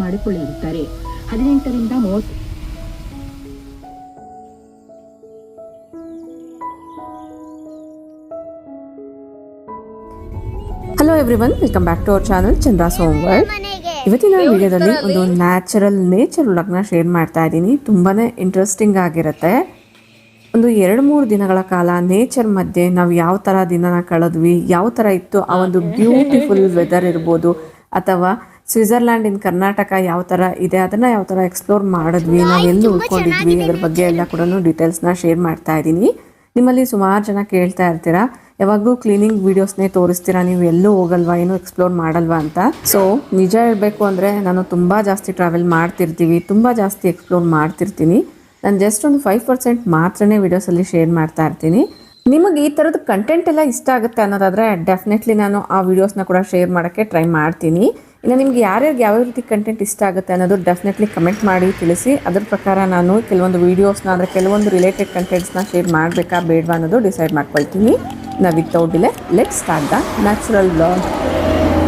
ಮಾಡಿಕೊಳ್ಳಿರುತ್ತಾರೆ. 18ರಿಂದ 30. Hello everyone, welcome back to our channel Chandra's home world. ಇವತ್ತಿನ ವಿಡಿಯೋದಲ್ಲಿ ಒಂದು ನೇಚರ್ ವ್ಲಾಗ್ನ ಶೇರ್ ಮಾಡ್ತಾ ಇದ್ದೀನಿ. ತುಂಬಾ ಇಂಟ್ರೆಸ್ಟಿಂಗ್ ಆಗಿರುತ್ತೆ. ಒಂದು 2-3 ದಿನಗಳ ಕಾಲ ನೇಚರ್ ಮಧ್ಯೆ ನಾವು ಯಾವ ಥರ ದಿನನ ಕಳೆದ್ವಿ, ಯಾವ ಥರ ಇತ್ತು ಆ ಒಂದು ಬ್ಯೂಟಿಫುಲ್ ವೆದರ್ ಇರ್ಬೋದು, ಅಥವಾ ಸ್ವಿಟ್ಜರ್ಲ್ಯಾಂಡ್ ಇನ್ ಕರ್ನಾಟಕ ಯಾವ ಥರ ಇದೆ ಅದನ್ನು ಯಾವ ಥರ ಎಕ್ಸ್ಪ್ಲೋರ್ ಮಾಡಿದ್ವಿ, ನಾವು ಎಲ್ಲಿ ಉಳ್ಕೊಂಡಿದ್ವಿ, ಅದ್ರ ಬಗ್ಗೆ ಎಲ್ಲ ಕೂಡ ಡೀಟೇಲ್ಸ್ನ ಶೇರ್ ಮಾಡ್ತಾ ಇದ್ದೀನಿ. ನಿಮ್ಮಲ್ಲಿ ಸುಮಾರು ಜನ ಕೇಳ್ತಾ ಇರ್ತೀರಾ, ಯಾವಾಗಲೂ ಕ್ಲೀನಿಂಗ್ ವೀಡಿಯೋಸ್ನೇ ತೋರಿಸ್ತೀರಾ, ನೀವು ಎಲ್ಲೂ ಹೋಗಲ್ವಾ, ಏನೂ ಎಕ್ಸ್ಪ್ಲೋರ್ ಮಾಡಲ್ವಾ ಅಂತ. ಸೊ ನಿಜ ಹೇಳಬೇಕು ಅಂದರೆ ನಾನು ತುಂಬ ಜಾಸ್ತಿ ಟ್ರಾವೆಲ್ ಮಾಡ್ತಿರ್ತೀವಿ, ತುಂಬ ಜಾಸ್ತಿ ಎಕ್ಸ್ಪ್ಲೋರ್ ಮಾಡ್ತಿರ್ತೀನಿ. ನಾನು ಜಸ್ಟ್ ಒಂದು 5% ಮಾತ್ರನೇ ವೀಡಿಯೋಸಲ್ಲಿ ಶೇರ್ ಮಾಡ್ತಾ ಇರ್ತೀನಿ. ನಿಮಗೆ ಈ ಥರದ ಕಂಟೆಂಟ್ ಎಲ್ಲ ಇಷ್ಟ ಆಗುತ್ತೆ ಅನ್ನೋದಾದರೆ ಡೆಫಿನೆಟ್ಲಿ ನಾನು ಆ ವೀಡಿಯೋಸ್ನ ಕೂಡ ಶೇರ್ ಮಾಡೋಕ್ಕೆ ಟ್ರೈ ಮಾಡ್ತೀನಿ. ಇನ್ನು ನಿಮ್ಗೆ ಯಾರ್ಯಾರಿಗೆ ಯಾವ ರೀತಿ ಕಂಟೆಂಟ್ ಇಷ್ಟ ಆಗುತ್ತೆ ಅನ್ನೋದು ಡೆಫಿನೆಟ್ಲಿ ಕಮೆಂಟ್ ಮಾಡಿ ತಿಳಿಸಿ. ಅದ್ರ ಪ್ರಕಾರ ನಾನು ಕೆಲವೊಂದು ವೀಡಿಯೋಸ್ನ ಅಂದರೆ ಕೆಲವೊಂದು ರಿಲೇಟೆಡ್ ಕಂಟೆಂಟ್ಸ್ನ ಶೇರ್ ಮಾಡಬೇಕಾ ಬೇಡವಾ ಅನ್ನೋದು ಡಿಸೈಡ್ ಮಾಡ್ಕೊಳ್ತೀನಿ. ನಾವು without delay let's start the natural vlog.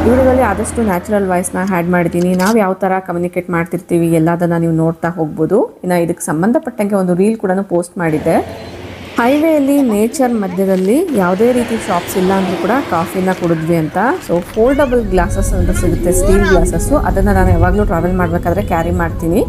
ಈ ವಿಡಿಯೋದಲ್ಲಿ ಆದಷ್ಟು ನ್ಯಾಚುರಲ್ ವಾಯ್ಸ್ನ ಆ್ಯಡ್ ಮಾಡಿದ್ದೀನಿ. ನಾವು ಯಾವ ಥರ ಕಮ್ಯುನಿಕೇಟ್ ಮಾಡ್ತಿರ್ತೀವಿ ಎಲ್ಲದನ್ನು ನೀವು ನೋಡ್ತಾ ಹೋಗ್ಬೋದು. ಇನ್ನು ಇದಕ್ಕೆ ಸಂಬಂಧಪಟ್ಟಂಗೆ ಒಂದು ರೀಲ್ ಕೂಡ ಪೋಸ್ಟ್ ಮಾಡಿದ್ದೆ. ಹೈವೇಯಲ್ಲಿ ನೇಚರ್ ಮಧ್ಯದಲ್ಲಿ ಯಾವುದೇ ರೀತಿ ಶಾಪ್ಸ್ ಇಲ್ಲ ಅಂದರೂ ಕೂಡ ಕಾಫಿನ ಕುಡಿದ್ವಿ ಅಂತ. ಸೊ ಫೋಲ್ಡಬಲ್ ಗ್ಲಾಸಸ್ ಅಂತ ಸಿಗುತ್ತೆ, ಸ್ಟೀಲ್ ಗ್ಲಾಸಸ್ಸು. ಅದನ್ನು ನಾನು ಯಾವಾಗಲೂ ಟ್ರಾವೆಲ್ ಮಾಡಬೇಕಾದ್ರೆ ಕ್ಯಾರಿ ಮಾಡ್ತೀನಿ.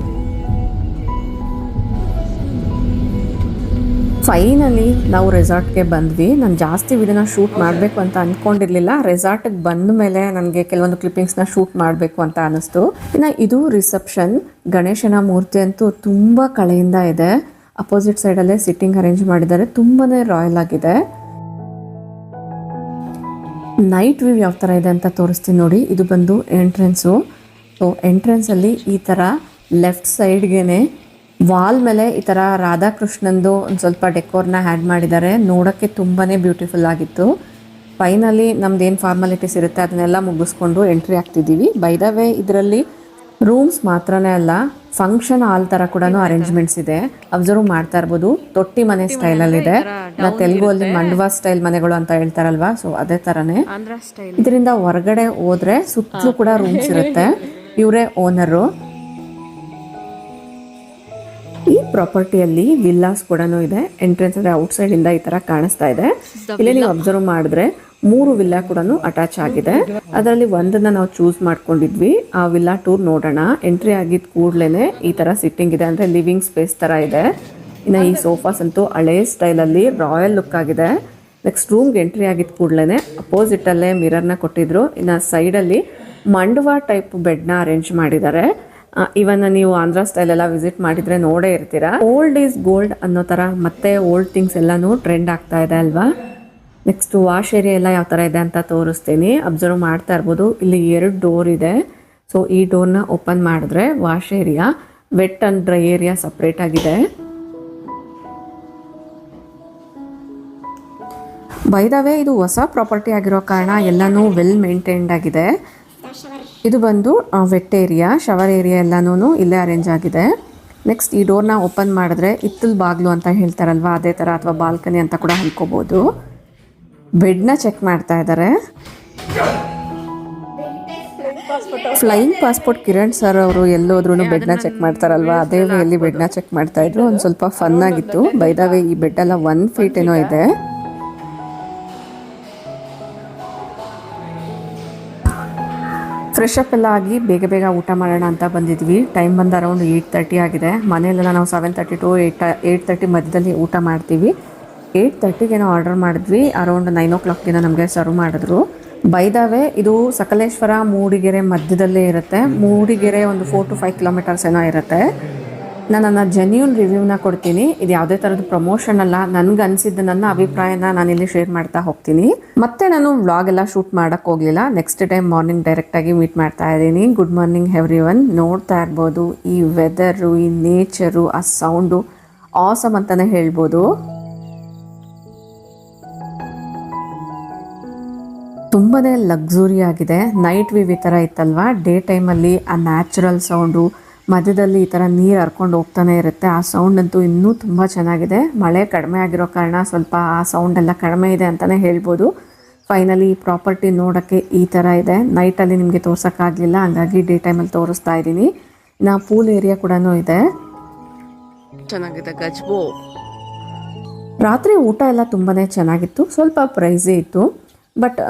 ಫೈನಲಿ ನಾವು ರೆಸಾರ್ಟ್ಗೆ ಬಂದ್ವಿ. ನಾನು ಜಾಸ್ತಿ ವಿಡಿಯೋನ ಶೂಟ್ ಮಾಡಬೇಕು ಅಂತ ಅಂದ್ಕೊಂಡಿರಲಿಲ್ಲ. ರೆಸಾರ್ಟಿಗೆ ಬಂದ ಮೇಲೆ ನನಗೆ ಕೆಲವೊಂದು ಕ್ಲಿಪ್ಪಿಂಗ್ಸ್ನ ಶೂಟ್ ಮಾಡಬೇಕು ಅಂತ ಅನ್ನಿಸ್ತು. ಇನ್ನು ಇದು ರಿಸೆಪ್ಷನ್. ಗಣೇಶನ ಮೂರ್ತಿ ಅಂತೂ ತುಂಬ ಕಳೆಯಿಂದ ಇದೆ. ಅಪೋಸಿಟ್ ಸೈಡಲ್ಲೇ ಸಿಟ್ಟಿಂಗ್ ಅರೇಂಜ್ ಮಾಡಿದ್ದಾರೆ, ತುಂಬಾ ರಾಯಲ್ ಆಗಿದೆ. ನೈಟ್ ವ್ಯೂ ಯಾವ ಥರ ಇದೆ ಅಂತ ತೋರಿಸ್ತೀನಿ ನೋಡಿ. ಇದು ಬಂದು ಎಂಟ್ರೆನ್ಸು. ಸೊ ಎಂಟ್ರೆನ್ಸಲ್ಲಿ ಈ ಥರ ಲೆಫ್ಟ್ ಸೈಡ್ಗೆ ವಾಲ್ ಮೇಲೆ ಈ ಥರ ರಾಧಾಕೃಷ್ಣಂದು ಒಂದು ಸ್ವಲ್ಪ ಡೆಕೋರ್ನ ಆ್ಯಡ್ ಮಾಡಿದ್ದಾರೆ. ನೋಡೋಕ್ಕೆ ತುಂಬಾ ಬ್ಯೂಟಿಫುಲ್ ಆಗಿತ್ತು. ಫೈನಲಿ ನಮ್ದೇನು ಫಾರ್ಮಾಲಿಟೀಸ್ ಇರುತ್ತೆ ಅದನ್ನೆಲ್ಲ ಮುಗಿಸ್ಕೊಂಡು ಎಂಟ್ರಿ ಆಗ್ತಿದ್ದೀವಿ. ಬೈ ದ ವೇ ಇದರಲ್ಲಿ ರೂಮ್ಸ್ ಮಾತ್ರನೇ ಅಲ್ಲ, ಫಂಕ್ಷನ್ ಹಾಲ್ ಥರ ಕೂಡ ಅರೇಂಜ್ಮೆಂಟ್ಸ್ ಇದೆ. ಅಬ್ಸರ್ವ್ ಮಾಡ್ತಾ ಇರ್ಬೋದು. ತೊಟ್ಟಿ ಮನೆ ಸ್ಟೈಲಲ್ಲಿದೆ. ನಾವು ತೆಲುಗಲ್ಲಿ ಮಂಡವಾ ಸ್ಟೈಲ್ ಮನೆಗಳು ಅಂತ ಹೇಳ್ತಾರಲ್ವಾ, ಸೊ ಅದೇ ಥರನೇ. ಇದರಿಂದ ಹೊರಗಡೆ ಹೋದ್ರೆ ಸುತ್ತಲೂ ಕೂಡ ರೂಮ್ಸ್ ಇರುತ್ತೆ. ಇವರೇ ಓನರು. ಈ ಪ್ರಾಪರ್ಟಿಯಲ್ಲಿ ವಿಲ್ಲಾಸ್ ಕೂಡ ಇದೆ. ಎಂಟ್ರೆನ್ಸ್ ಅಂದರೆ ಔಟ್ಸೈಡ್ ಇಂದ ಈ ತರ ಕಾಣಿಸ್ತಾ ಇದೆ. ಇಲ್ಲಿ ನೀವು ಅಬ್ಸರ್ವ್ ಮಾಡಿದ್ರೆ 3 ವಿಲ್ಲಾ ಕೂಡ ಅಟ್ಯಾಚ್ ಆಗಿದೆ. ಅದರಲ್ಲಿ ಒಂದನ್ನ ನಾವು ಚೂಸ್ ಮಾಡ್ಕೊಂಡಿದ್ವಿ. ಆ ವಿಲ್ಲಾ ಟೂರ್ ನೋಡೋಣ. ಎಂಟ್ರಿ ಆಗಿದ ಕೂಡ್ಲೇನೆ ಈ ತರ ಸಿಟ್ಟಿಂಗ್ ಇದೆ, ಅಂದ್ರೆ ಲಿವಿಂಗ್ ಸ್ಪೇಸ್ ತರ ಇದೆ. ಇನ್ನು ಈ ಸೋಫಾಸ್ ಅಂತೂ ಹಳೆ ಸ್ಟೈಲಲ್ಲಿ ರಾಯಲ್ ಲುಕ್ ಆಗಿದೆ. ನೆಕ್ಸ್ಟ್ ರೂಮ್ಗೆ ಎಂಟ್ರಿ ಆಗಿದ ಕೂಡ್ಲೇನೆ ಅಪೋಸಿಟ್ ಅಲ್ಲೇ ಮಿರರ್ನ ಕೊಟ್ಟಿದ್ರು. ಇನ್ನು ಸೈಡಲ್ಲಿ ಮಂಡವಾ ಟೈಪ್ ಬೆಡ್ನ ಅರೇಂಜ್ ಮಾಡಿದ್ದಾರೆ. ಇವನ್ನ ನೀವು ಆಂಧ್ರ ಸ್ಟೈಲ್ ಎಲ್ಲ ವಿಸಿಟ್ ಮಾಡಿದ್ರೆ ನೋಡೇ ಇರ್ತೀರಾ. ಓಲ್ಡ್ ಈಸ್ ಗೋಲ್ಡ್ ಅನ್ನೋ ಥರ ಮತ್ತೆ ಓಲ್ಡ್ ಥಿಂಗ್ಸ್ ಎಲ್ಲಾನು ಟ್ರೆಂಡ್ ಆಗ್ತಾ ಇದೆ ಅಲ್ವಾ. ನೆಕ್ಸ್ಟ್ ವಾಶ್ ಏರಿಯಾ ಎಲ್ಲ ಯಾವ ಥರ ಇದೆ ಅಂತ ತೋರಿಸ್ತೀನಿ. ಅಬ್ಸರ್ವ್ ಮಾಡ್ತಾ ಇರ್ಬೋದು. ಇಲ್ಲಿ 2 ಡೋರ್ ಇದೆ. ಸೊ ಈ ಡೋರ್ನ ಓಪನ್ ಮಾಡಿದ್ರೆ wash area, vet and dry area separate ಆಗಿದೆ. ಬೈ ದ ವೇ ಇದು ಹೊಸ ಪ್ರಾಪರ್ಟಿ ಆಗಿರೋ ಕಾರಣ ಎಲ್ಲಾನು ವೆಲ್ ಮೇಂಟೈನ್ಡ್ ಆಗಿದೆ. ಇದು ಬಂದು ವೆಟ್ ಏರಿಯಾ, ಶವರ್ ಏರಿಯಾ ಎಲ್ಲನೂ ಇಲ್ಲೇ ಅರೇಂಜ್ ಆಗಿದೆ. ನೆಕ್ಸ್ಟ್ ಈ ಡೋರ್ನ ಓಪನ್ ಮಾಡಿದ್ರೆ ಇತ್ತಲ್ ಬಾಗ್ಲು ಅಂತ ಹೇಳ್ತಾರಲ್ವಾ, ಅದೇ ಥರ ಅಥವಾ ಬಾಲ್ಕನಿ ಅಂತ ಕೂಡ ಅನ್ಕೋಬೋದು. ಬೆಡ್ನ ಚೆಕ್ ಮಾಡ್ತಾ ಇದ್ದಾರೆ. ಫ್ಲೈಯಿಂಗ್ ಪಾಸ್ಪೋರ್ಟ್ ಕಿರಣ್ ಸರ್ ಅವರು ಎಲ್ಲೋದ್ರೂ ಬೆಡ್ನ ಚೆಕ್ ಮಾಡ್ತಾರಲ್ವಾ, ಅದೇ ವೇಯಲ್ಲಿ ಬೆಡ್ನ ಚೆಕ್ ಮಾಡ್ತಾ ಇದ್ರು. ಒಂದು ಸ್ವಲ್ಪ ಫನ್ ಆಗಿತ್ತು. ಬೈ ದ ವೇ ಈ ಬೆಡ್ ಎಲ್ಲ 1 ಫೀಟ್ ಏನೋ ಇದೆ. ಫ್ರೆಶ್ ಅಪ್ ಎಲ್ಲ ಆಗಿ ಬೇಗ ಬೇಗ ಊಟ ಮಾಡೋಣ ಅಂತ ಬಂದಿದ್ವಿ. ಟೈಮ್ ಬಂದು ಅರೌಂಡ್ 8:30 ಆಗಿದೆ. ಮನೆಯಲ್ಲೆಲ್ಲ ನಾವು 7:30 to 8:30 ಮಧ್ಯದಲ್ಲಿ ಊಟ ಮಾಡ್ತೀವಿ. 8:30ಗೆ ನಾವು ಆರ್ಡರ್ ಮಾಡಿದ್ವಿ. ಅರೌಂಡ್ 9 o'clockಗೆ ನಮಗೆ ಸರ್ವ್ ಮಾಡಿದ್ರು. ಬೈ ದ ವೇ ಇದು ಸಕಲೇಶ್ವರ ಮೂಡಿಗೆರೆ ಮಧ್ಯದಲ್ಲೇ ಇರುತ್ತೆ. ಮೂಡಿಗೆರೆ ಒಂದು 4 to 5 kilometers ಏನೋ ಇರುತ್ತೆ. ನಾನು ನನ್ನ ಜೆನ್ಯೂನ್ ರಿವ್ಯೂನ ಕೊಡ್ತೀನಿ. ಇದು ಯಾವುದೇ ಥರದ ಪ್ರಮೋಷನ್ ಅಲ್ಲ, ನನಗೆ ಅನಿಸಿದ್ದು ನನ್ನ ಅಭಿಪ್ರಾಯನ ನಾನಿಲ್ಲಿ ಶೇರ್ ಮಾಡ್ತಾ ಹೋಗ್ತೀನಿ. ಮತ್ತೆ ನಾನು ವ್ಲಾಗ್ ಎಲ್ಲ ಶೂಟ್ ಮಾಡೋಕ್ಕೆ ಹೋಗಲಿಲ್ಲ. ನೆಕ್ಸ್ಟ್ ಟೈಮ್ ಮಾರ್ನಿಂಗ್ ಡೈರೆಕ್ಟಾಗಿ ಮೀಟ್ ಮಾಡ್ತಾ ಇದ್ದೀನಿ. Good morning everyone. ನೋಡ್ತಾ ಇರ್ಬೋದು ಈ ವೆದರು, ಈ ನೇಚರು, ಆ ಸೌಂಡು ಆಸಮ್ ಅಂತಲೇ ಹೇಳ್ಬೋದು. ತುಂಬಾ ಲಕ್ಸುರಿ ಆಗಿದೆ. ನೈಟ್ ವ್ಯೂ ಈ ಥರ ಇತ್ತಲ್ವಾ, ಡೇ ಟೈಮಲ್ಲಿ ಆ ನ್ಯಾಚುರಲ್ ಸೌಂಡು, ಮಧ್ಯದಲ್ಲಿ ಈ ಥರ ನೀರು ಹರ್ಕೊಂಡು ಹೋಗ್ತಾನೆ ಇರುತ್ತೆ. ಆ ಸೌಂಡ್ ಅಂತೂ ಇನ್ನೂ ತುಂಬ ಚೆನ್ನಾಗಿದೆ. ಮಳೆ ಕಡಿಮೆ ಆಗಿರೋ ಕಾರಣ ಸ್ವಲ್ಪ ಆ ಸೌಂಡ್ ಎಲ್ಲ ಕಡಿಮೆ ಇದೆ ಅಂತಲೇ ಹೇಳ್ಬೋದು. ಫೈನಲಿ ಪ್ರಾಪರ್ಟಿ ನೋಡೋಕ್ಕೆ ಈ ಥರ ಇದೆ. ನೈಟಲ್ಲಿ ನಿಮಗೆ ತೋರ್ಸೋಕ್ಕಾಗಲಿಲ್ಲ, ಹಂಗಾಗಿ ಡೇ ಟೈಮಲ್ಲಿ ತೋರಿಸ್ತಾ ಇದ್ದೀನಿ. ಇನ್ನು ಪೂಲ್ ಏರಿಯಾ ಕೂಡ ಇದೆ. ಚೆನ್ನಾಗಿದೆ ಗಜ್ಬೋ. ರಾತ್ರಿ ಊಟ ಎಲ್ಲ ತುಂಬಾ ಚೆನ್ನಾಗಿತ್ತು, ಸ್ವಲ್ಪ ಪ್ರೈಸೇ ಇತ್ತು. ಬಟ್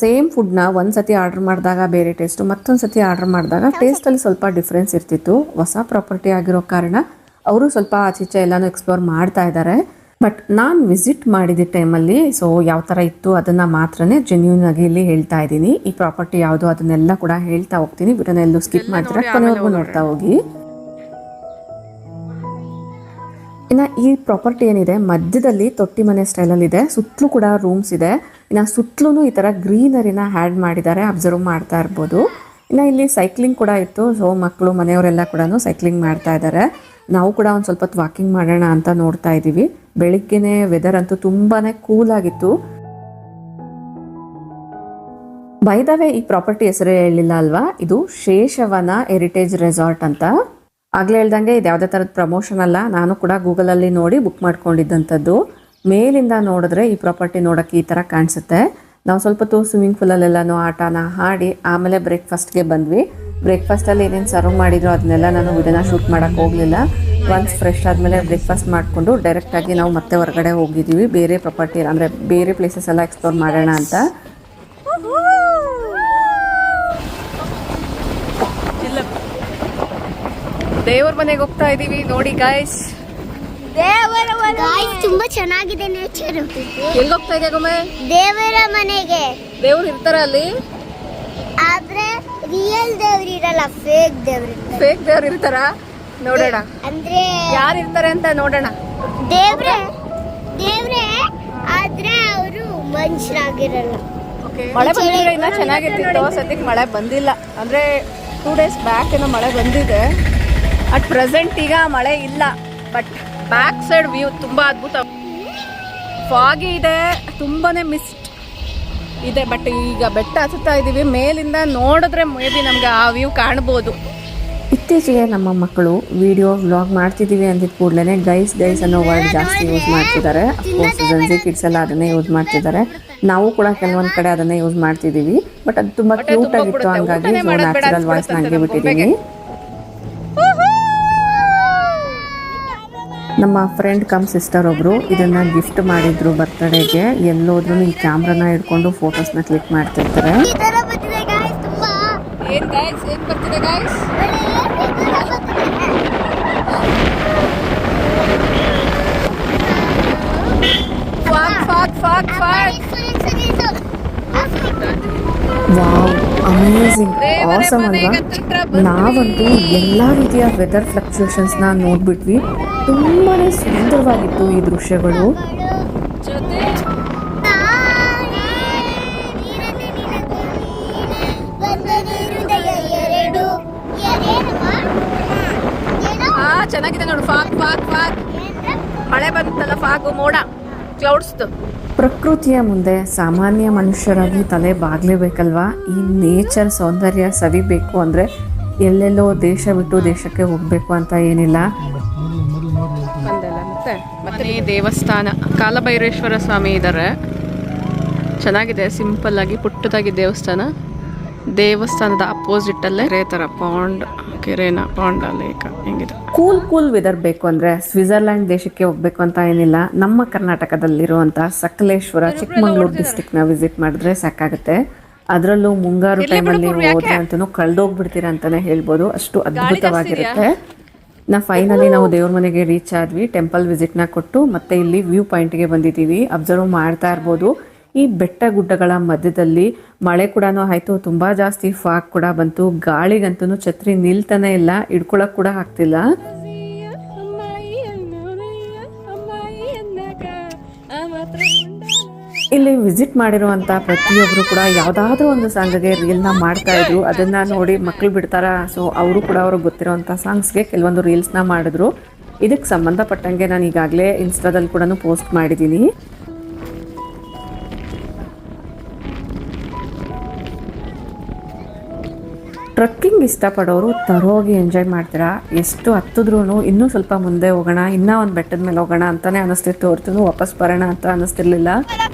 ಸೇಮ್ ಫುಡ್ನ ಒಂದು ಸತಿ ಆರ್ಡ್ರ್ ಮಾಡಿದಾಗ ಬೇರೆ ಟೇಸ್ಟು, ಮತ್ತೊಂದು ಸತಿ ಆರ್ಡ್ರ್ ಮಾಡಿದಾಗ ಟೇಸ್ಟಲ್ಲಿ ಸ್ವಲ್ಪ ಡಿಫ್ರೆನ್ಸ್ ಇರ್ತಿತ್ತು. ಹೊಸ ಪ್ರಾಪರ್ಟಿ ಆಗಿರೋ ಕಾರಣ ಅವರು ಸ್ವಲ್ಪ ಆಚೀಚೆ ಎಲ್ಲನೂ ಎಕ್ಸ್ಪ್ಲೋರ್ ಮಾಡ್ತಾ ಇದ್ದಾರೆ. ಬಟ್ ನಾನು ವಿಸಿಟ್ ಮಾಡಿದ ಟೈಮಲ್ಲಿ ಸೊ ಯಾವ ಥರ ಇತ್ತು ಅದನ್ನು ಮಾತ್ರನೇ ಜೆನ್ಯೂನ್ ಆಗಿ ಇಲ್ಲಿ ಹೇಳ್ತಾ ಇದ್ದೀನಿ. ಈ ಪ್ರಾಪರ್ಟಿ ಯಾವುದು ಅದನ್ನೆಲ್ಲ ಕೂಡ ಹೇಳ್ತಾ ಹೋಗ್ತೀನಿ. ವಿಡಿಯೋನ ಎಲ್ಲೂ ಸ್ಕಿಪ್ ಮಾಡ್ತಾರೆ, ಕೊನೆವರೆಗೂ ನೋಡ್ತಾ ಹೋಗಿ. ಇನ್ನು ಈ ಪ್ರಾಪರ್ಟಿ ಏನಿದೆ ಮಧ್ಯದಲ್ಲಿ ತೊಟ್ಟಿ ಮನೆ ಸ್ಟೈಲಲ್ಲಿ ಇದೆ, ಸುತ್ತಲೂ ಕೂಡ ರೂಮ್ಸ್ ಇದೆ. ಇನ್ನು ಸುತ್ತಲೂ ಈ ಥರ ಗ್ರೀನರಿನ ಹ್ಯಾಡ್ ಮಾಡಿದ್ದಾರೆ, ಅಬ್ಸರ್ವ್ ಮಾಡ್ತಾ ಇರ್ಬೋದು. ಇನ್ನು ಇಲ್ಲಿ ಸೈಕ್ಲಿಂಗ್ ಕೂಡ ಇತ್ತು, ಸೊ ಮಕ್ಕಳು ಮನೆಯವರೆಲ್ಲ ಕೂಡ ಸೈಕ್ಲಿಂಗ್ ಮಾಡ್ತಾ ಇದ್ದಾರೆ. ನಾವು ಕೂಡ ಒಂದು ಸ್ವಲ್ಪ ಹೊತ್ತು ವಾಕಿಂಗ್ ಮಾಡೋಣ ಅಂತ ನೋಡ್ತಾ ಇದ್ದೀವಿ. ಬೆಳಿಗ್ಗೆನೆ ವೆದರ್ ಅಂತೂ ತುಂಬಾ ಕೂಲ್ ಆಗಿತ್ತು. ಬೈ ದ ವೇ ಈ ಪ್ರಾಪರ್ಟಿ ಹೆಸರೇ ಹೇಳಿಲ್ಲ ಅಲ್ವಾ, ಇದು ಶೇಷವನ ಹೆರಿಟೇಜ್ ರೆಸಾರ್ಟ್ ಅಂತ. ಆಗಲೇ ಹೇಳ್ದಂಗೆ ಇದು ಯಾವುದೇ ಥರದ ಪ್ರಮೋಷನ್ ಅಲ್ಲ, ನಾನು ಕೂಡ ಗೂಗಲಲ್ಲಿ ನೋಡಿ ಬುಕ್ ಮಾಡ್ಕೊಂಡಿದ್ದಂಥದ್ದು. ಮೇಲಿಂದ ನೋಡಿದ್ರೆ ಈ ಪ್ರಾಪರ್ಟಿ ನೋಡೋಕ್ಕೆ ಈ ಥರ ಕಾಣಿಸುತ್ತೆ. ನಾವು ಸ್ವಲ್ಪ ಹೊತ್ತು ಸ್ವಿಮ್ಮಿಂಗ್ ಪೂಲಲ್ಲೆಲ್ಲನೂ ಆಟನ ಆಡಿ ಆಮೇಲೆ ಬ್ರೇಕ್ಫಾಸ್ಟ್ಗೆ ಬಂದ್ವಿ. ಬ್ರೇಕ್ಫಾಸ್ಟಲ್ಲಿ ಏನೇನು ಸರ್ವ್ ಮಾಡಿದ್ರು ಅದನ್ನೆಲ್ಲ ನಾನು ವಿಡಿಯೋನ ಶೂಟ್ ಮಾಡೋಕ್ಕೆ ಹೋಗಲಿಲ್ಲ. ಒನ್ಸ್ ಫ್ರೆಶ್ ಆದಮೇಲೆ ಬ್ರೇಕ್ಫಾಸ್ಟ್ ಮಾಡಿಕೊಂಡು ಡೈರೆಕ್ಟಾಗಿ ನಾವು ಮತ್ತೆ ಹೊರಗಡೆ ಹೋಗಿದ್ದೀವಿ, ಬೇರೆ ಪ್ರಾಪರ್ಟಿ ಅಂದರೆ ಬೇರೆ ಪ್ಲೇಸಸ್ ಎಲ್ಲ ಎಕ್ಸ್ಪ್ಲೋರ್ ಮಾಡೋಣ ಅಂತ. ದೇವ್ರ ಮನೆಗೆ ಹೋಗ್ತಾ ಇದೀವಿ ನೋಡಿ ಗಾಯ್ಸ್. ತುಂಬಾ ಚೆನ್ನಾಗಿದೆ ನೇಚರ್. ಎಲ್ಲಿ ಹೋಗ್ತಾ ಇದೆಯಾ ಗೊಮ್ಮೆ? ದೇವರ ಮನೆಗೆ. ದೇವ್ರು ಇರ್ತಾರ ಅಲ್ಲಿ, ಆದ್ರೆ ರಿಯಲ್ ದೇವ್ರು ಇರಲ್ಲ, ಫೇಕ್ ದೇವ್ರು. ಫೇಕ್ ದೇವ್ರು ಇರ್ತಾರ, ನೋಡೋಣ ಅಂದ್ರೆ ಯಾರು ಇರ್ತಾರೆ ಅಂತ ನೋಡೋಣ. ದೇವ್ರೆ ಆದ್ರೆ ಅವರು ಮನುಷ್ಯರಾಗಿರಲ್ಲ. ಮಳೆ ಬಂದಿದ್ರೆ ಇನ್ನ ಚೆನ್ನಾಗಿರ್ತಿತ್ತು, ಸದ್ಯಕ್ಕೆ ಮಳೆ ಬಂದಿಲ್ಲ. ಅಂದ್ರೆ 2 days ಬ್ಯಾಕ್ ಏನೋ ಮಳೆ ಬಂದಿದೆ. ಅಟ್ ಪ್ರೆಸೆಂಟ್ ಈಗ ಮಳೆ ಇಲ್ಲ. ಬಟ್ ಬ್ಯಾಕ್ ಸೈಡ್ ವ್ಯೂ ತುಂಬಾ ಅದ್ಭುತ. ಫಾಗಿ ಇದೆ, ತುಂಬಾನೇ ಮಿಸ್ಟ್ ಇದೆ. ಬಟ್ ಈಗ ಬೆಟ್ಟ ಹತ್ತುತ್ತಾ ಇದೀವಿ, ಮೇಲಿಂದ ನೋಡಿದ್ರೆ ಮೇ ಬಿ ನಮ್ಗೆ ಆ ವ್ಯೂ ಕಾಣ್ಬೋದು. ಇತ್ತೀಚೆಗೆ ನಮ್ಮ ಮಕ್ಕಳು ವಿಡಿಯೋ ವ್ಲಾಗ್ ಮಾಡ್ತಿದ್ದೀವಿ ಅಂದಿದ್ದ ಕೂಡಲೇ ಗೈಸ್ ಅನ್ನೋ ವರ್ಡ್ ಜಾಸ್ತಿ ಯೂಸ್ ಮಾಡ್ತಿದ್ದಾರೆ. ಅಫ್ಕೋರ್ಸ್ ಜನ್ಸಿ ಕಿಡ್ಸ್ ಎಲ್ಲ ಅದನ್ನೇ ಯೂಸ್ ಮಾಡ್ತಿದ್ದಾರೆ, ನಾವು ಕೂಡ ಕೆಲವೊಂದು ಕಡೆ ಅದನ್ನೇ ಯೂಸ್ ಮಾಡ್ತಿದ್ದೀವಿ. ಬಟ್ ಅದು ತುಂಬ ಕ್ಯೂಟ್ ಆಗಿತ್ತು, ಹಂಗಾಗಿ ನ್ಯಾಚುರಲ್ ವಾಯ್ಸ್ ನನಗೆ ಬಿಟ್ಟಿದ್ದೀನಿ. ನಮ್ಮ ಫ್ರೆಂಡ್ ಕಮ್ ಸಿಸ್ಟರ್ ಒಬ್ಬರು ಇದನ್ನು ಗಿಫ್ಟ್ ಮಾಡಿದ್ರು ಬರ್ತ್ಡೇಗೆ. ಎಲ್ಲೋದ್ರೂ ಈ ಕ್ಯಾಮ್ರಾನ ಹಿಡ್ಕೊಂಡು ಫೋಟೋಸ್ನ ಕ್ಲಿಕ್ ಮಾಡ್ತಿರ್ತಾರೆ. ವಾವ್, ಅಮೇಝಿಂಗ್, ಆಸಮ್ ಅಲ್ವಾ? ನಾವಂತೂ ಎಲ್ಲ ರೀತಿಯ ವೆದರ್ ಫ್ಲಕ್ಚುಯೇಷನ್ಸ್ನ ನೋಡ್ಬಿಟ್ವಿ. ತುಂಬಾ ಸುಂದರವಾಗಿತ್ತು ಈ ದೃಶ್ಯಗಳು. ಚೆನ್ನಾಗಿದೆ ನೋಡು, ಫಾಗ್ ಮಳೆ ಬಂತಲ್ಲ, ಫಾಗು ಮೋಡ ಕ್ಲೌಡ್ಸ್. ಪ್ರಕೃತಿಯ ಮುಂದೆ ಸಾಮಾನ್ಯ ಮನುಷ್ಯರಾಗಿ ತಲೆ ಬಾಗ್ಲೇಬೇಕಲ್ವಾ? ಈ ನೇಚರ್ ಸೌಂದರ್ಯ ಸವಿಬೇಕು ಅಂದರೆ ಎಲ್ಲೆಲ್ಲೋ ದೇಶ ಬಿಟ್ಟು ದೇಶಕ್ಕೆ ಹೋಗಬೇಕು ಅಂತ ಏನಿಲ್ಲ. ಮತ್ತೆ ದೇವಸ್ಥಾನ ಕಾಲಭೈರೇಶ್ವರ ಸ್ವಾಮಿ ಇದ್ದಾರೆ, ಚೆನ್ನಾಗಿದೆ. ಸಿಂಪಲ್ ಆಗಿ ಪುಟ್ಟದಾಗಿ ದೇವಸ್ಥಾನದ ಅಪೋಸಿಟ್ ಅಲ್ಲೇ ತರ ಪಾಂಡ್, ಪಾಂಡ ಲೇಕ್ ಹೆಂಗಿದೆ. ಕೂಲ್ ವೆದರ್ ಬೇಕು ಅಂದ್ರೆ ಸ್ವಿಟ್ಜರ್ಲ್ಯಾಂಡ್ ದೇಶಕ್ಕೆ ಹೋಗ್ಬೇಕು ಅಂತ ಏನಿಲ್ಲ. ನಮ್ಮ ಕರ್ನಾಟಕದಲ್ಲಿರುವಂತ ಸಕಲೇಶ್ವರ, ಚಿಕ್ಕಮಗಳೂರು ಡಿಸ್ಟ್ರಿಕ್ಟ್ ನ ವಿಸಿಟ್ ಮಾಡಿದ್ರೆ ಸಾಕಾಗುತ್ತೆ. ಅದರಲ್ಲೂ ಮುಂಗಾರು ಟೈಮಲ್ಲಿ ಹೋದ್ರೆ ಅಂತೂ ಕಳ್ದೋಗ್ಬಿಡ್ತೀರಾ ಅಂತಾನೆ ಹೇಳ್ಬೋದು, ಅಷ್ಟು ಅದ್ಭುತವಾಗಿರುತ್ತೆ. ಫೈನಲಿ ನಾವು ದೇವ್ರ ಮನೆಗೆ ರೀಚ್ ಆದ್ವಿ. ಟೆಂಪಲ್ ವಿಸಿಟ್ನ ಕೊಟ್ಟು ಮತ್ತೆ ಇಲ್ಲಿ ವ್ಯೂ ಪಾಯಿಂಟ್ಗೆ ಬಂದಿದ್ದೀವಿ. ಅಬ್ಸರ್ವ್ ಮಾಡ್ತಾ ಇರ್ಬೋದು, ಈ ಬೆಟ್ಟ ಗುಡ್ಡಗಳ ಮಧ್ಯದಲ್ಲಿ ಮಳೆ ಕೂಡ ಆಯಿತು, ತುಂಬ ಜಾಸ್ತಿ ಫಾಗ್ ಕೂಡ ಬಂತು. ಗಾಳಿಗಂತೂ ಛತ್ರಿ ನಿಲ್ತಾನೆ ಇಲ್ಲ, ಹಿಡ್ಕೊಳಕ್ ಕೂಡ ಆಗ್ತಿಲ್ಲ. ಇಲ್ಲಿ ವಿಸಿಟ್ ಮಾಡಿರುವಂಥ ಪ್ರತಿಯೊಬ್ಬರು ಕೂಡ ಯಾವುದಾದ್ರೂ ಒಂದು ಸಾಂಗ್ಗೆ ರೀಲ್ನ ಮಾಡ್ತಾ ಇದ್ರು. ಅದನ್ನು ನೋಡಿ ಮಕ್ಕಳು ಬಿಡ್ತಾರ, ಸೊ ಅವರು ಕೂಡ ಅವ್ರಿಗೆ ಗೊತ್ತಿರೋವಂಥ ಸಾಂಗ್ಸ್ಗೆ ಕೆಲವೊಂದು ರೀಲ್ಸ್ನ ಮಾಡಿದ್ರು. ಇದಕ್ಕೆ ಸಂಬಂಧಪಟ್ಟಂಗೆ ನಾನು ಈಗಾಗಲೇ ಇನ್ಸ್ಟಾದಲ್ಲಿ ಕೂಡ ಪೋಸ್ಟ್ ಮಾಡಿದ್ದೀನಿ. ಟ್ರಕ್ಕಿಂಗ್ ಇಷ್ಟಪಡೋರು ತರೋಗಿ ಎಂಜಾಯ್ ಮಾಡ್ತೀರಾ. ಎಷ್ಟು ಹತ್ತಿದ್ರೂ ಇನ್ನೂ ಸ್ವಲ್ಪ ಮುಂದೆ ಹೋಗೋಣ, ಇನ್ನೂ ಒಂದು ಬೆಟ್ಟದ ಮೇಲೆ ಹೋಗೋಣ ಅಂತಲೇ ಅನ್ನಿಸ್ತಿತ್ತು ಹೊರತು ವಾಪಸ್ ಬರೋಣ ಅಂತ ಅನ್ನಿಸ್ತಿರ್ಲಿಲ್ಲ.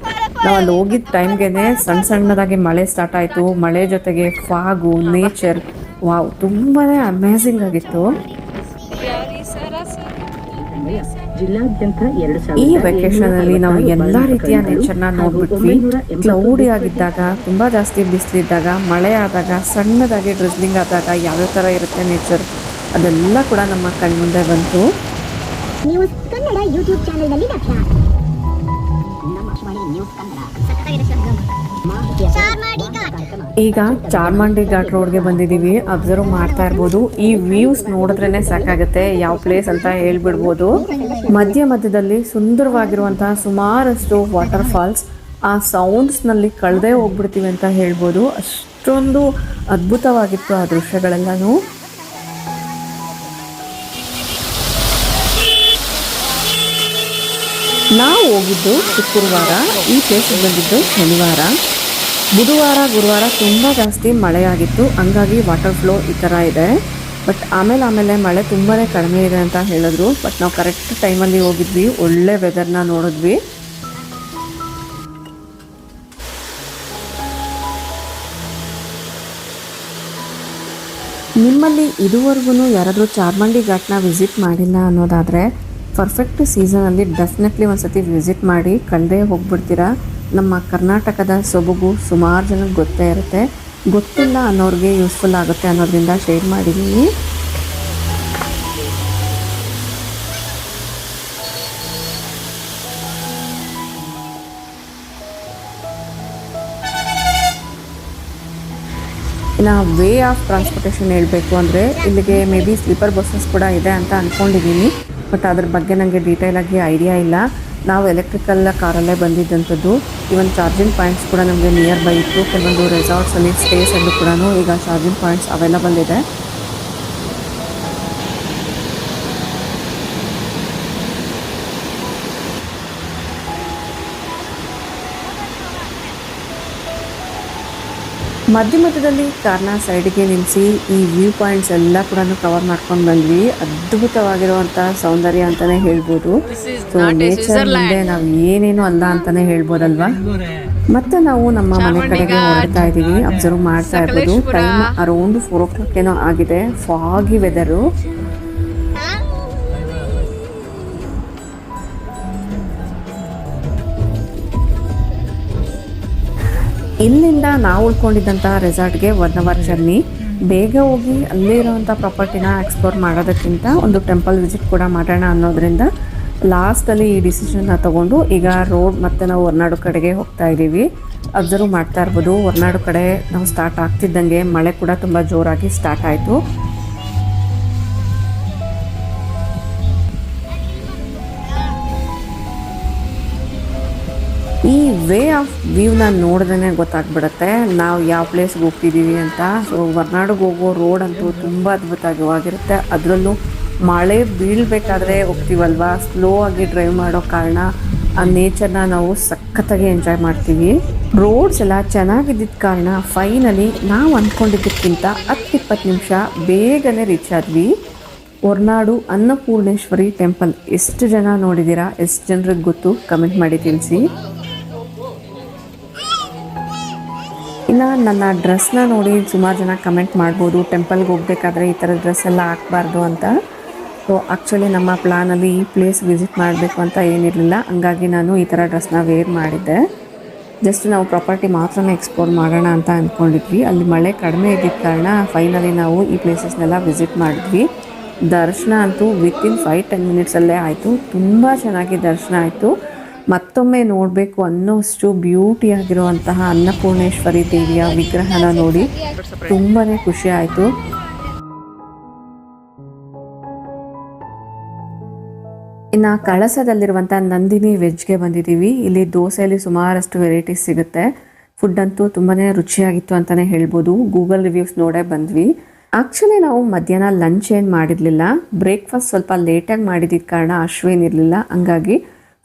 ನಾವು ಅಲ್ಲಿ ಹೋಗಿದ್ದ ಟೈಮ್ಗೆ ಸಣ್ಣದಾಗಿ ಮಳೆ ಸ್ಟಾರ್ಟ್ ಆಯಿತು. ಮಳೆ ಜೊತೆಗೆ ಫಾಗು, ನೇಚರ್, ವಾವ್, ತುಂಬಾ ಅಮೇಝಿಂಗ್ ಆಗಿತ್ತು. ಜಿಲ್ಲಾದ್ಯಂತ ಈ ವೆಕೇಶನ್ ಅಲ್ಲಿ ನಾವು ಎಲ್ಲಾ ರೀತಿಯ ನೇಚರ್ನ ನೋಡ್ಬಿಟ್ವಿ. ಕ್ಲೌಡಿ ಆಗಿದ್ದಾಗ, ತುಂಬಾ ಜಾಸ್ತಿ ಬಿಸಿಲಿದ್ದಾಗ, ಮಳೆ ಆದಾಗ, ಸಣ್ಣದಾಗಿ ಡ್ರಿಸ್ಲಿಂಗ್ ಆದಾಗ ಯಾವ್ಯಾವ ತರ ಇರುತ್ತೆ ನೇಚರ್, ಅದೆಲ್ಲ ಕೂಡ ನಮ್ಮ ಕಣ್ಮುಂದೆ ಬಂತು. ನ್ಯೂಸ್ ಕನ್ನಡ ಯೂಟ್ಯೂಬ್ ಚಾನೆಲ್ನಲ್ಲಿ ಲಭ್ಯ. ಈಗ ಚಾರ್ಮಾಂಡಿ ಘಾಟ್ ರೋಡ್ಗೆ ಬಂದಿದ್ದೀವಿ. ಅಬ್ಸರ್ವ್ ಮಾಡ್ತಾ ಇರ್ಬೋದು. ಈ ವ್ಯೂಸ್ ನೋಡಿದ್ರೇನೆ ಸಾಕಾಗುತ್ತೆ ಯಾವ ಪ್ಲೇಸ್ ಅಂತ ಹೇಳ್ಬಿಡ್ಬೋದು. ಮಧ್ಯದಲ್ಲಿ ಸುಂದರವಾಗಿರುವಂತಹ ಸುಮಾರಷ್ಟು ವಾಟರ್ ಫಾಲ್ಸ್, ಆ ಸೌಂಡ್ಸ್ನಲ್ಲಿ ಕಳೆದೇ ಹೋಗ್ಬಿಡ್ತೀವಿ ಅಂತ ಹೇಳ್ಬೋದು. ಅಷ್ಟೊಂದು ಅದ್ಭುತವಾಗಿತ್ತು ಆ ದೃಶ್ಯಗಳೆಲ್ಲನೂ. ನಾವು ಹೋಗಿದ್ದು ಶುಕ್ರವಾರ, ಈ ಪ್ಲೇಸಿಗೆ ಬಂದಿದ್ದು ಶನಿವಾರ. ಬುಧವಾರ ಗುರುವಾರ ತುಂಬ ಜಾಸ್ತಿ ಮಳೆಯಾಗಿತ್ತು, ಹಂಗಾಗಿ ವಾಟರ್ ಫ್ಲೋ ಈ ಥರ ಇದೆ. ಬಟ್ ಆಮೇಲೆ ಮಳೆ ತುಂಬಾ ಕಡಿಮೆ ಇದೆ ಅಂತ ಹೇಳಿದ್ರು. ಬಟ್ ನಾವು ಕರೆಕ್ಟ್ ಟೈಮಲ್ಲಿ ಹೋಗಿದ್ವಿ, ಒಳ್ಳೆ ವೆದರ್ನ ನೋಡಿದ್ವಿ. ನಿಮ್ಮಲ್ಲಿ ಇದುವರೆಗೂ ಯಾರಾದರೂ ಚಾರ್ಮಾಂಡಿ ಘಾಟ್ನ ವಿಸಿಟ್ ಮಾಡಿಲ್ಲ ಅನ್ನೋದಾದರೆ ಪರ್ಫೆಕ್ಟ್ ಸೀಸನಲ್ಲಿ ಡೆಫಿನೆಟ್ಲಿ ಒಂದ್ಸತಿ ವಿಸಿಟ್ ಮಾಡಿ, ಕಳೆದೇ ಹೋಗ್ಬಿಡ್ತೀರಾ. ನಮ್ಮ ಕರ್ನಾಟಕದ ಸೊಬಗು ಸುಮಾರು ಜನಕ್ಕೆ ಗೊತ್ತೇ ಇರುತ್ತೆ, ಗೊತ್ತಿಲ್ಲ ಅನ್ನೋರಿಗೆ ಯೂಸ್ಫುಲ್ ಆಗುತ್ತೆ ಅನ್ನೋದ್ರಿಂದ ಶೇರ್ ಮಾಡಿದ್ದೀನಿ. ಇನ್ನು ವೇ ಆಫ್ ಟ್ರಾನ್ಸ್ಪೋರ್ಟೇಷನ್ ಹೇಳಬೇಕು ಅಂದರೆ ಇಲ್ಲಿಗೆ ಮೇ ಬಿ ಸ್ಲೀಪರ್ ಬಸ್ಸಸ್ ಕೂಡ ಇದೆ ಅಂತ ಅಂದ್ಕೊಂಡಿದ್ದೀನಿ. ಬಟ್ ಅದ್ರ ಬಗ್ಗೆ ನನಗೆ ಡೀಟೇಲಾಗಿ ಐಡಿಯಾ ಇಲ್ಲ. ನಾವು ಎಲೆಕ್ಟ್ರಿಕಲ್ ಕಾರಲ್ಲೇ ಬಂದಿದ್ದಂಥದ್ದು. ಈವನ್ ಚಾರ್ಜಿಂಗ್ ಪಾಯಿಂಟ್ಸ್ ಕೂಡ ನಮಗೆ ನಿಯರ್ ಬೈ ಇತ್ತು. ಕೆಲವೊಂದು ರೆಸಾರ್ಟ್ಸಲ್ಲಿ ಸ್ಟೇಸಲ್ಲೂ ಕೂಡ ಈಗ ಚಾರ್ಜಿಂಗ್ ಪಾಯಿಂಟ್ಸ್ ಅವೈಲಬಲ್ ಇದೆ. ಮಧ್ಯದಲ್ಲಿ ಕಾರ್ನ ಸೈಡ್ಗೆ ನಿಲ್ಲಿಸಿ ಈ ವ್ಯೂ ಪಾಯಿಂಟ್ಸ್ ಎಲ್ಲ ಕೂಡ ಕವರ್ ಮಾಡ್ಕೊಂಡು ಬಂದ್ವಿ. ಅದ್ಭುತವಾಗಿರುವಂಥ ಸೌಂದರ್ಯ ಅಂತಲೇ ಹೇಳ್ಬೋದು. ಸೊ ನೇಚರ್ ಮುಂದೆ ನಾವು ಏನೇನು ಅಲ್ಲ ಅಂತಲೇ ಹೇಳ್ಬೋದಲ್ವಾ. ಮತ್ತೆ ನಾವು ನಮ್ಮ ಮನೆ ಕಡೆಗೆ ಹೊರಡ್ತಾ ಇದ್ದೀವಿ. ಅಬ್ಸರ್ವ್ ಮಾಡ್ತಾ ಇರ್ಬೋದು, ಟೈಮ್ ಅರೌಂಡ್ 4 o'clock ಏನೋ ಆಗಿದೆ. ಫಾಗಿ ವೆದರು. ಇಲ್ಲಿಂದ ನಾವು ಉಳ್ಕೊಂಡಿದ್ದಂಥ ರೆಸಾರ್ಟ್ಗೆ 1 hour ಜರ್ನಿ. ಬೇಗ ಹೋಗಿ ಅಲ್ಲಿರೋವಂಥ ಪ್ರಾಪರ್ಟಿನ ಎಕ್ಸ್ಪ್ಲೋರ್ ಮಾಡೋದಕ್ಕಿಂತ ಒಂದು ಟೆಂಪಲ್ ವಿಸಿಟ್ ಕೂಡ ಮಾಡೋಣ ಅನ್ನೋದ್ರಿಂದ ಲಾಸ್ಟಲ್ಲಿ ಈ ಡಿಸಿಷನ್ನ ತೊಗೊಂಡು ಈಗ ರೋಡ್ ಮತ್ತು ನಾವು ಹೊರನಾಡು ಕಡೆಗೆ ಹೋಗ್ತಾ ಇದ್ದೀವಿ. ಅಬ್ಸರ್ವ್ ಮಾಡ್ತಾ ಇರ್ಬೋದು, ಹೊರನಾಡು ಕಡೆ ನಾವು ಸ್ಟಾರ್ಟ್ ಆಗ್ತಿದ್ದಂಗೆ ಮಳೆ ಕೂಡ ತುಂಬ ಜೋರಾಗಿ ಸ್ಟಾರ್ಟ್ ಆಯಿತು. ಈ ವೇ ಆಫ್ ವ್ಯೂನ ನೋಡಿದ್ರೆ ಗೊತ್ತಾಗ್ಬಿಡುತ್ತೆ ನಾವು ಯಾವ ಪ್ಲೇಸ್ಗೆ ಹೋಗ್ತಿದ್ದೀವಿ ಅಂತ. ಸೊ ಹೊರನಾಡಿಗೆ ಹೋಗೋ ರೋಡ್ ಅಂತೂ ತುಂಬ ಅದ್ಭುತವಾಗಿರುತ್ತೆ. ಅದರಲ್ಲೂ ಮಳೆ ಬೀಳಬೇಕಾದ್ರೆ ಹೋಗ್ತೀವಲ್ವ, ಸ್ಲೋ ಆಗಿ ಡ್ರೈವ್ ಮಾಡೋ ಕಾರಣ ಆ ನೇಚರ್ನ ನಾವು ಸಖತ್ತಾಗಿ ಎಂಜಾಯ್ ಮಾಡ್ತೀವಿ. ರೋಡ್ಸ್ ಎಲ್ಲ ಚೆನ್ನಾಗಿದ್ದಿದ್ದ ಕಾರಣ ಫೈನಲಿ ನಾವು ಅಂದ್ಕೊಂಡಿದ್ದಕ್ಕಿಂತ 10-20 ನಿಮಿಷ ಬೇಗನೆ ರೀಚ್ ಆದ್ವಿ. ಹೊರನಾಡು ಅನ್ನಪೂರ್ಣೇಶ್ವರಿ ಟೆಂಪಲ್ ಎಷ್ಟು ಜನ ನೋಡಿದ್ದೀರಾ, ಎಷ್ಟು ಜನರಿಗೆ ಗೊತ್ತು, ಕಮೆಂಟ್ ಮಾಡಿ ತಿಳಿಸಿ. ಇನ್ನು ನನ್ನ ಡ್ರೆಸ್ನ ನೋಡಿ ಸುಮಾರು ಜನ ಕಮೆಂಟ್ ಮಾಡ್ಬೋದು, ಟೆಂಪಲ್ಗೆ ಹೋಗಬೇಕಾದ್ರೆ ಈ ಥರ ಡ್ರೆಸ್ ಎಲ್ಲ ಹಾಕ್ಬಾರ್ದು ಅಂತ. ಸೊ ಆ್ಯಕ್ಚುಲಿ ನಮ್ಮ ಪ್ಲಾನಲ್ಲಿ ಈ ಪ್ಲೇಸ್ ವಿಸಿಟ್ ಮಾಡಬೇಕು ಅಂತ ಏನಿರಲಿಲ್ಲ, ಹಂಗಾಗಿ ನಾನು ಈ ಥರ ಡ್ರೆಸ್ನ ವೇರ್ ಮಾಡಿದ್ದೆ. ಜಸ್ಟ್ ನಾವು ಪ್ರಾಪರ್ಟಿ ಮಾತ್ರನೇ ಎಕ್ಸ್ಪ್ಲೋರ್ ಮಾಡೋಣ ಅಂತ ಅಂದ್ಕೊಂಡಿದ್ವಿ. ಅಲ್ಲಿ ಮಳೆ ಕಡಿಮೆ ಇದ್ದಿದ್ದ ಕಾರಣ ಫೈನಲಿ ನಾವು ಈ ಪ್ಲೇಸಸ್ನೆಲ್ಲ ವಿಸಿಟ್ ಮಾಡಿದ್ವಿ. ದರ್ಶನ ಅಂತೂ ವಿತಿನ್ 5-10 ಮಿನಿಟ್ಸಲ್ಲೇ ಆಯಿತು. ತುಂಬ ಚೆನ್ನಾಗಿ ದರ್ಶನ ಆಯಿತು. ಮತ್ತೊಮ್ಮೆ ನೋಡಬೇಕು ಅನ್ನೋಷ್ಟು ಬ್ಯೂಟಿಯಾಗಿರುವಂತಹ ಅನ್ನಪೂರ್ಣೇಶ್ವರಿ ದೇವಿಯ ವಿಗ್ರಹನ ನೋಡಿ ತುಂಬಾ ಖುಷಿ ಆಯಿತು. ಇನ್ನು ಕಳಸದಲ್ಲಿರುವಂಥ ನಂದಿನಿ ವೆಜ್ಗೆ ಬಂದಿದ್ದೀವಿ. ಇಲ್ಲಿ ದೋಸೆಯಲ್ಲಿ ಸುಮಾರಷ್ಟು ವೆರೈಟೀಸ್ ಸಿಗುತ್ತೆ. ಫುಡ್ ಅಂತೂ ತುಂಬಾ ರುಚಿಯಾಗಿತ್ತು ಅಂತಲೇ ಹೇಳ್ಬೋದು. ಗೂಗಲ್ ರಿವ್ಯೂಸ್ ನೋಡೇ ಬಂದ್ವಿ. ಆ್ಯಕ್ಚುಲಿ ನಾವು ಮಧ್ಯಾಹ್ನ ಲಂಚ್ ಏನು ಮಾಡಿರಲಿಲ್ಲ, ಬ್ರೇಕ್ಫಾಸ್ಟ್ ಸ್ವಲ್ಪ ಲೇಟಾಗಿ ಮಾಡಿದ್ದ ಕಾರಣ ಅಶ್ವೇನಿರಲಿಲ್ಲ, ಹಂಗಾಗಿ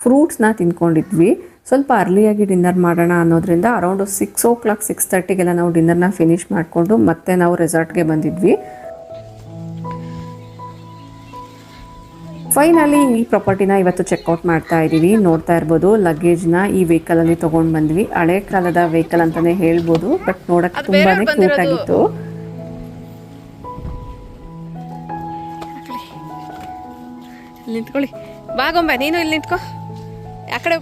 ಫ್ರೂಟ್ಸ್ನ ತಿನ್ಕೊಂಡಿದ್ವಿ. ಸ್ವಲ್ಪ ಅರ್ಲಿಯಾಗಿ ಡಿನ್ನರ್ ಮಾಡೋಣ ಅನ್ನೋದ್ರಿಂದ ಅರೌಂಡ್ 6 o'clock 6:30ಗೆಲ್ಲ ನಾವು ಡಿನ್ನರ್ನ ಫಿನಿಷ್ ಮಾಡಿಕೊಂಡು ಮತ್ತೆ ನಾವು ರೆಸಾರ್ಟ್ಗೆ ಬಂದಿದ್ವಿ. ಫೈನಲಿ ಈ ಪ್ರಾಪರ್ಟಿನ ಇವತ್ತು ಚೆಕ್ಔಟ್ ಮಾಡ್ತಾ ಇದ್ದೀವಿ. ನೋಡ್ತಾ ಇರ್ಬೋದು ಲಗೇಜ್ನ ಈ ವೆಹಿಕಲಲ್ಲಿ ತೊಗೊಂಡು ಬಂದ್ವಿ. ಹಳೆ ಕಾಲದ ವೆಹಿಕಲ್ ಅಂತಲೇ ಹೇಳ್ಬೋದು, ಬಟ್ ನೋಡೋಕ್ಕೆ ತುಂಬಾ ಕ್ಯೂಟ್ ಆಗಿತ್ತು. ನಿಂತ್ಕೊಳ್ಳಿ, ಬಾಗೊಂಬೆ ನೀನು ಇಲ್ಲಿ ನಿಂತ್ಕೊ. ಆ ಕಡೆ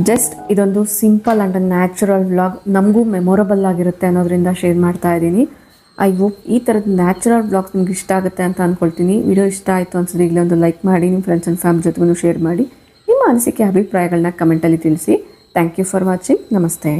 ಜಸ್ಟ್ ಇದೊಂದು ಸಿಂಪಲ್ ಆ್ಯಂಡ್ ನ್ಯಾಚುರಲ್ ವ್ಲಾಗ್, ನಮಗೂ ಮೆಮೊರಬಲ್ ಆಗಿರುತ್ತೆ ಅನ್ನೋದ್ರಿಂದ ಶೇರ್ ಮಾಡ್ತಾ ಇದ್ದೀನಿ. ಐ ಹೋಪ್ ಈ ಥರದ ನ್ಯಾಚುರಲ್ ವ್ಲಾಗ್ಸ್ ನಿಮ್ಗೆ ಇಷ್ಟ ಆಗುತ್ತೆ ಅಂತ ಅಂದ್ಕೊಳ್ತೀನಿ. ವಿಡಿಯೋ ಇಷ್ಟ ಆಯಿತು ಅನ್ಸೋದು ಈಗಲೇ ಒಂದು ಲೈಕ್ ಮಾಡಿ, ನಿಮ್ಮ ಫ್ರೆಂಡ್ಸ್ ಆ್ಯಂಡ್ ಫ್ಯಾಮಿಲಿ ಜೊತೆಗೂ ಶೇರ್ ಮಾಡಿ. ನಿಮ್ಮ ಅನಿಸಿಕೆ ಅಭಿಪ್ರಾಯಗಳನ್ನ ಕಮೆಂಟಲ್ಲಿ ತಿಳಿಸಿ. Thank you for watching. ನಮಸ್ತೆ.